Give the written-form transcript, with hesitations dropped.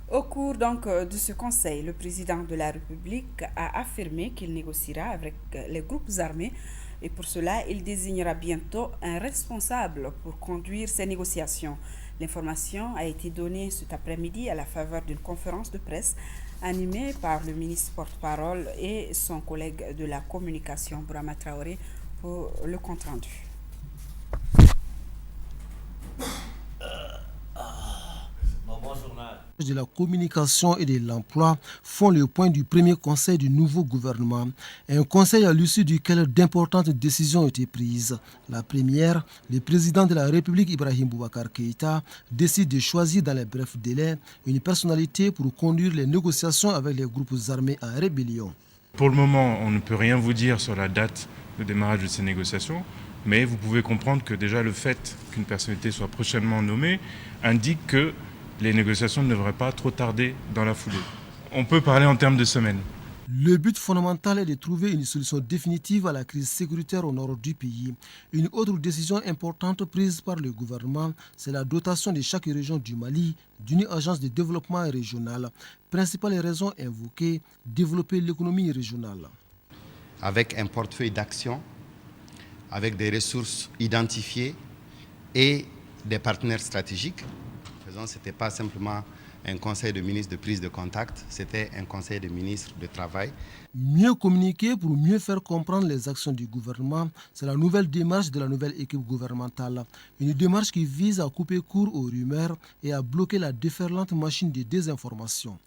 Au cours de ce conseil, le président de la République a affirmé qu'il négociera avec les groupes armés et pour cela, il désignera bientôt un responsable pour conduire ces négociations. L'information a été donnée cet après-midi à la faveur d'une conférence de presse animée par le ministre porte-parole et son collègue de la communication, Brahma Traoré, pour le compte-rendu. De la communication et de l'emploi font le point du premier conseil du nouveau gouvernement. Un conseil à l'issue duquel d'importantes décisions ont été prises. La première, le président de la République Ibrahim Boubacar Keïta décide de choisir dans les brefs délais une personnalité pour conduire les négociations avec les groupes armés en rébellion. Pour le moment, on ne peut rien vous dire sur la date de démarrage de ces négociations, mais vous pouvez comprendre que déjà le fait qu'une personnalité soit prochainement nommée indique que les négociations ne devraient pas trop tarder dans la foulée. On peut parler en termes de semaines. Le but fondamental est de trouver une solution définitive à la crise sécuritaire au nord du pays. Une autre décision importante prise par le gouvernement, c'est la dotation de chaque région du Mali d'une agence de développement régional. Principale raison invoquée, développer l'économie régionale. Avec un portefeuille d'action, avec des ressources identifiées et des partenaires stratégiques. Ce n'était pas simplement un conseil de ministres de prise de contact, c'était un conseil de ministres de travail. Mieux communiquer pour mieux faire comprendre les actions du gouvernement, c'est la nouvelle démarche de la nouvelle équipe gouvernementale. Une démarche qui vise à couper court aux rumeurs et à bloquer la déferlante machine de désinformation.